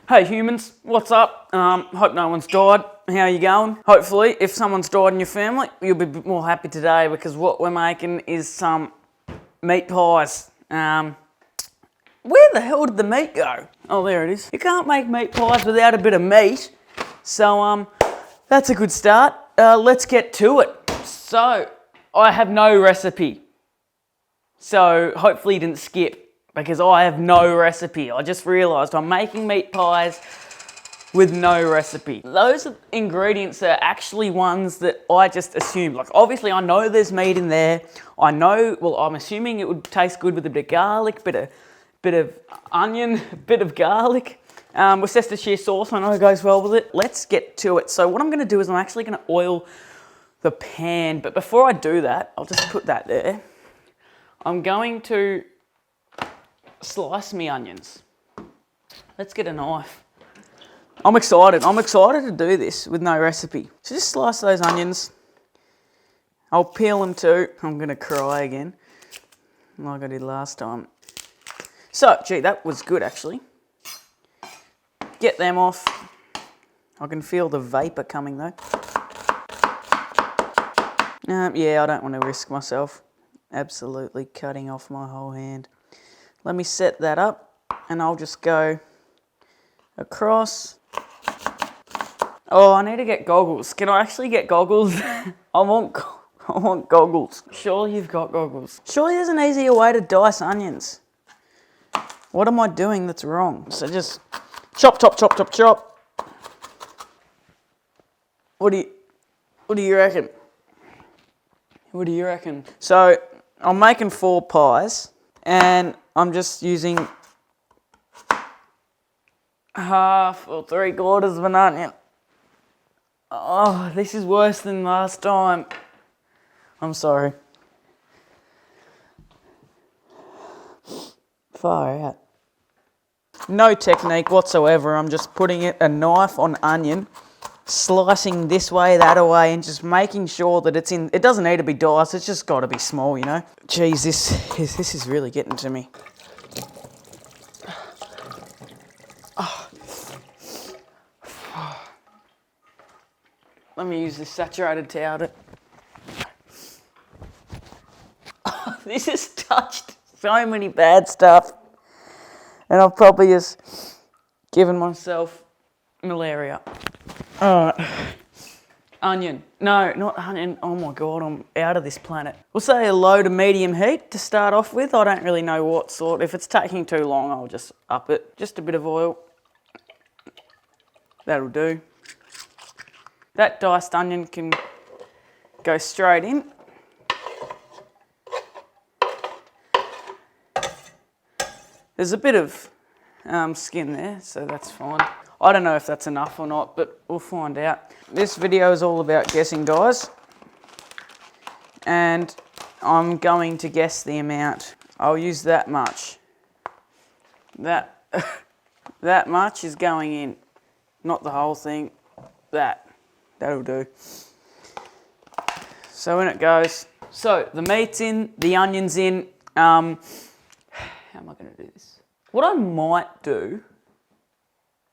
Hey humans, what's up? Hope no one's died. How you going? Hopefully, if someone's died in your family, you'll be a bit more happy today because what we're making is some meat pies. Where the hell did the meat go? Oh, there it is. You can't make meat pies without a bit of meat. So, that's a good start. Let's get to it. So, I have no recipe. So, hopefully you didn't skip because I have no recipe. I just realised I'm making meat pies with no recipe. Those ingredients are actually ones that I just assumed. Like, obviously I know there's meat in there. I know, well, I'm assuming it would taste good with a bit of garlic, bit of onion, bit of garlic. Worcestershire sauce, I know it goes well with it. Let's get to it. So what I'm gonna do is I'm actually gonna oil the pan, but before I do that, I'll just put that there. I'm going to slice me onions. Let's get a knife. I'm excited to do this with no recipe. So just slice those onions. I'll peel them too. I'm gonna cry again, like I did last time. So, gee, that was good actually. Get them off. I can feel the vapour coming though. Yeah, I don't want to risk myself absolutely cutting off my whole hand. Let me set that up and I'll just go across. Oh, I need to get goggles. Can I actually get goggles? I want goggles. Surely you've got goggles. Surely there's an easier way to dice onions. What am I doing that's wrong? So just chop, chop, chop, chop, chop. What do you reckon? What do you reckon? So I'm making 4 pies and I'm just using half or 3/4 of an onion. Oh, this is worse than last time. I'm sorry. Far out. No technique whatsoever. I'm just putting a knife on onion, slicing this way, that way, and just making sure that it's in. It doesn't need to be diced. It's just got to be small, you know. Jeez, this is really getting to me. Oh. Let me use this saturated towel. Oh, this has touched so many bad stuff. And I've probably just given myself malaria. Alright. Onion. No, not onion. Oh my God, I'm out of this planet. We'll say a low to medium heat to start off with. I don't really know what sort. If it's taking too long, I'll just up it. Just a bit of oil. That'll do. That diced onion can go straight in. There's a bit of skin there, so that's fine. I don't know if that's enough or not, but we'll find out. This video is all about guessing, guys. And I'm going to guess the amount. I'll use that much. That much is going in. Not the whole thing. That'll do. So in it goes. So the meat's in, the onion's in. How am I going to do this? What I might do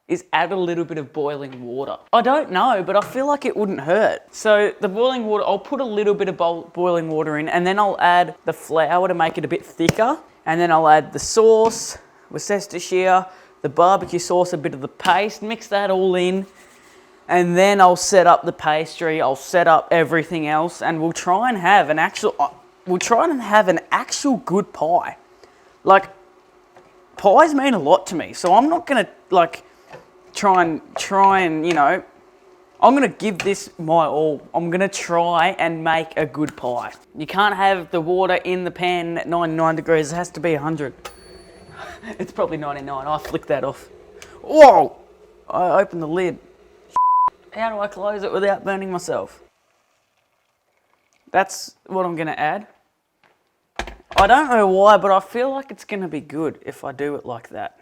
is add a little bit of boiling water. I don't know, but I feel like it wouldn't hurt. So the boiling water, I'll put a little bit of boiling water in and then I'll add the flour to make it a bit thicker. And then I'll add the sauce, Worcestershire, the barbecue sauce, a bit of the paste, mix that all in. And then I'll set up the pastry, I'll set up everything else and we'll try and have an actual good pie. Like, pies mean a lot to me, so I'm not gonna like try and, you know, I'm gonna give this my all. I'm gonna try and make a good pie. You can't have the water in the pan at 99 degrees, it has to be 100. It's probably 99, I flicked that off. Whoa! I opened the lid. How do I close it without burning myself? That's what I'm gonna add. I don't know why, but I feel like it's gonna be good if I do it like that.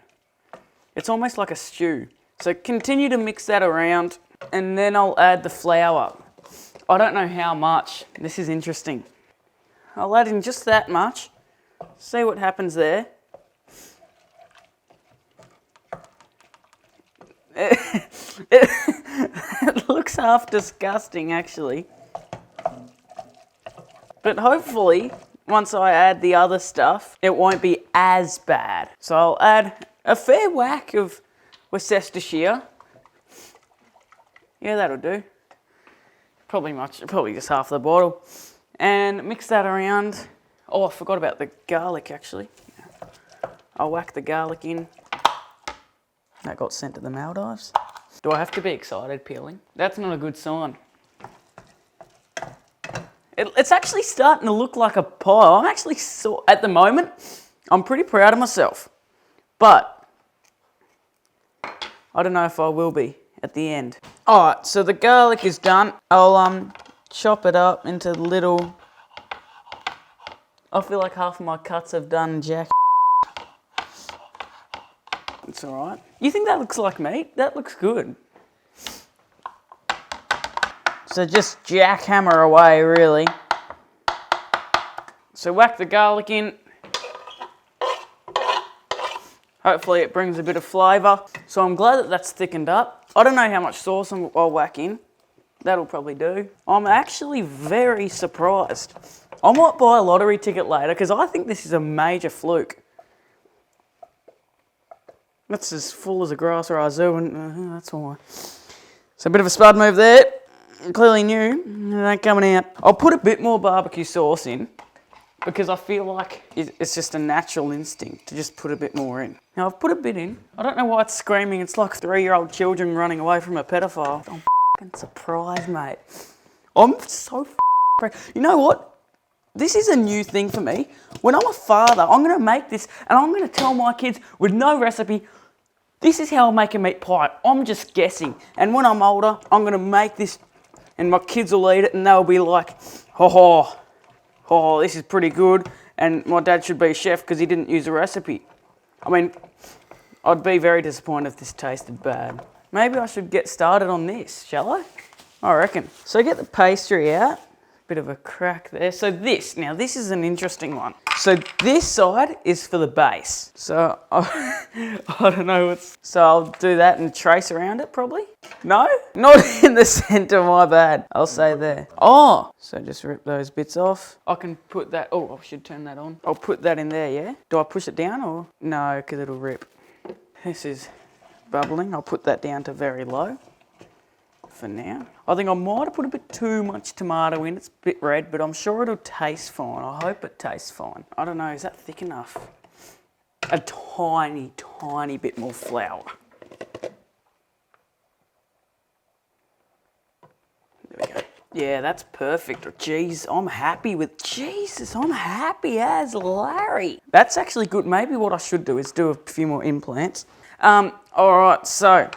It's almost like a stew. So continue to mix that around and then I'll add the flour. I don't know how much. This is interesting. I'll add in just that much. See what happens there. It looks half disgusting, actually. But hopefully, once I add the other stuff, it won't be as bad. So I'll add a fair whack of Worcestershire. Yeah, that'll do. Probably just half the bottle. And mix that around. Oh, I forgot about the garlic, actually. I'll whack the garlic in. That got sent to the Maldives. Do I have to be excited peeling? That's not a good sign. It's actually starting to look like a pie. I'm actually at the moment, I'm pretty proud of myself. But I don't know if I will be at the end. Alright, so the garlic is done. I'll chop it up into little... I feel like half of my cuts have done jack. It's alright. You think that looks like meat? That looks good. So just jackhammer away, really. So whack the garlic in. Hopefully it brings a bit of flavour. So I'm glad that that's thickened up. I don't know how much sauce I'll whack in. That'll probably do. I'm actually very surprised. I might buy a lottery ticket later because I think this is a major fluke. That's as full as a grass razoo, and that's why. So a bit of a spud move there. Clearly new. It ain't coming out. I'll put a bit more barbecue sauce in because I feel like it's just a natural instinct to just put a bit more in. Now I've put a bit in. I don't know why it's screaming. It's like 3-year-old children running away from a pedophile. I'm f***ing surprised, mate. I'm so you know what? This is a new thing for me. When I'm a father, I'm going to make this and I'm going to tell my kids with no recipe, this is how I make a meat pie. I'm just guessing. And when I'm older, I'm going to make this and my kids will eat it and they'll be like, oh, this is pretty good. And my dad should be a chef because he didn't use a recipe. I mean, I'd be very disappointed if this tasted bad. Maybe I should get started on this, shall I? I reckon. So get the pastry out. Bit of a crack there. So this is an interesting one. So this side is for the base. So I don't know what's... So I'll do that and trace around it probably. No? Not in the centre, my bad. I'll say there. Oh! So just rip those bits off. I can put that... Oh, I should turn that on. I'll put that in there, yeah? Do I push it down or... No, because it'll rip. This is bubbling. I'll put that down to very low. For now. I think I might have put a bit too much tomato in. It's a bit red, but I'm sure it'll taste fine. I hope it tastes fine. I don't know, is that thick enough? A tiny, tiny bit more flour. There we go. Yeah, that's perfect. Jeez, I'm happy with... Jesus, I'm happy as Larry. That's actually good. Maybe what I should do is do a few more implants. All right, so...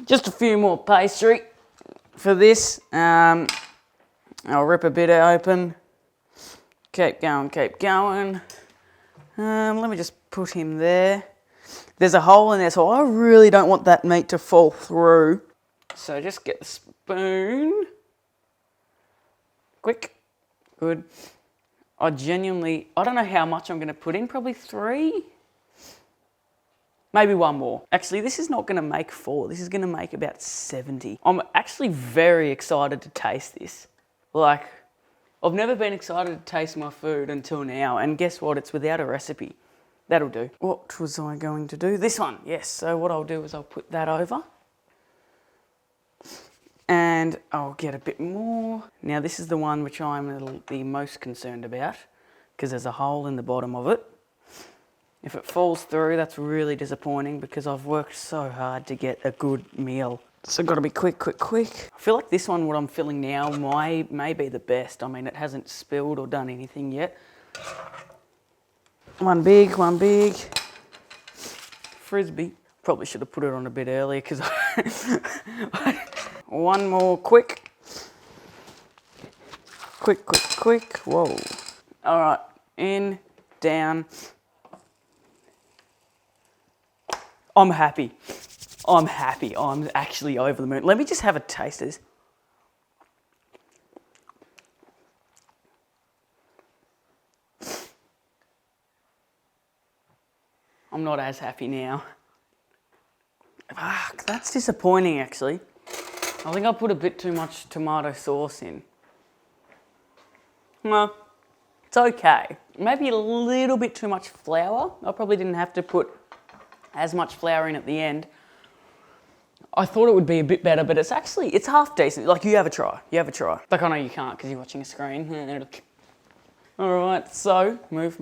Just a few more pastry for this. I'll rip a bit open. Keep going, keep going. Let me just put him there. There's a hole in there, so I really don't want that meat to fall through. So just get the spoon. Quick. Good. I don't know how much I'm going to put in, probably 3. Maybe 1 more. Actually, this is not going to make 4. This is going to make about 70. I'm actually very excited to taste this. Like, I've never been excited to taste my food until now. And guess what? It's without a recipe. That'll do. What was I going to do? This one, yes. So what I'll do is I'll put that over. And I'll get a bit more. Now, this is the one which I'm the most concerned about because there's a hole in the bottom of it. If it falls through, that's really disappointing because I've worked so hard to get a good meal. So got to be quick, quick, quick. I feel like this one, what I'm filling now, may be the best. I mean, it hasn't spilled or done anything yet. One big. Frisbee. Probably should have put it on a bit earlier because one more, quick. Quick. Whoa. All right, in, down. I'm happy. I'm actually over the moon. Let me just have a taste of this. I'm not as happy now. That's disappointing, actually. I think I put a bit too much tomato sauce in. Well, it's okay. Maybe a little bit too much flour. I probably didn't have to put as much flour in at the end. I thought it would be a bit better, but it's half decent. Like, you have a try. Like, I know you can't because you're watching a screen. All right, so move.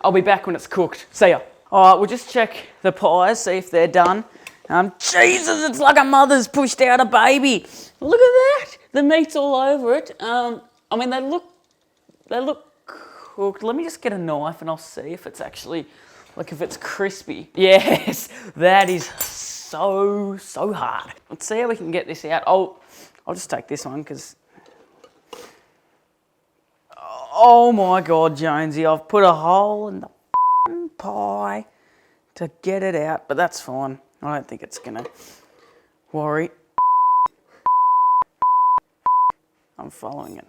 I'll be back when it's cooked. See ya. All right, we'll just check the pies, see if they're done. Jesus, it's like a mother's pushed out a baby. Look at that. The meat's all over it. I mean, they look cooked. Let me just get a knife and I'll see if it's actually, like, if it's crispy. Yes, that is so hard. Let's see how we can get this out. I'll just take this one because, oh my God, Jonesy, I've put a hole in the pie to get it out, but that's fine. I don't think it's gonna worry. I'm following it.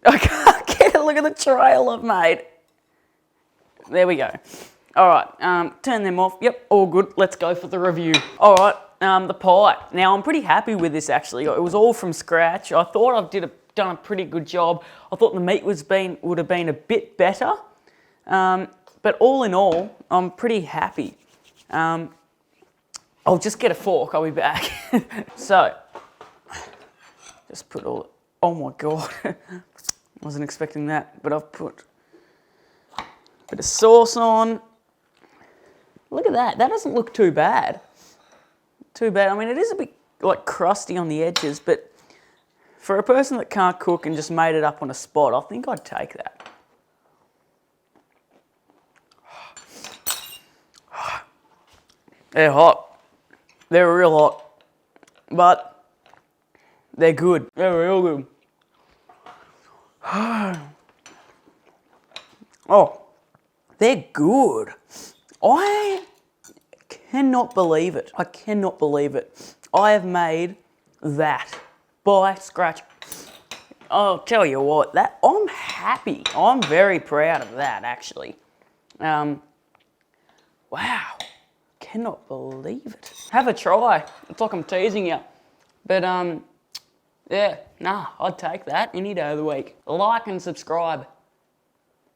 I can't get it. Look at the trail I've made. There we go. All right, turn them off. Yep, all good. Let's go for the review. All right, the pie. Now, I'm pretty happy with this, actually. It was all from scratch. I thought I've done a pretty good job. I thought the meat would have been a bit better. But all in all, I'm pretty happy. I'll just get a fork, I'll be back. So, just put all, oh my God. Wasn't expecting that, but I've put a bit of sauce on. Look at that, that doesn't look too bad. I mean, it is a bit like crusty on the edges, but for a person that can't cook and just made it up on a spot, I think I'd take that. They're hot. They're real hot. But they're good. They're real good. Oh, they're good. I cannot believe it. I cannot believe it. I have made that by scratch. I'll tell you what, that I'm happy. I'm very proud of that, actually. Wow. Cannot believe it. Have a try. It's like I'm teasing you. But, yeah, nah, I'd take that any day of the week. Like and subscribe.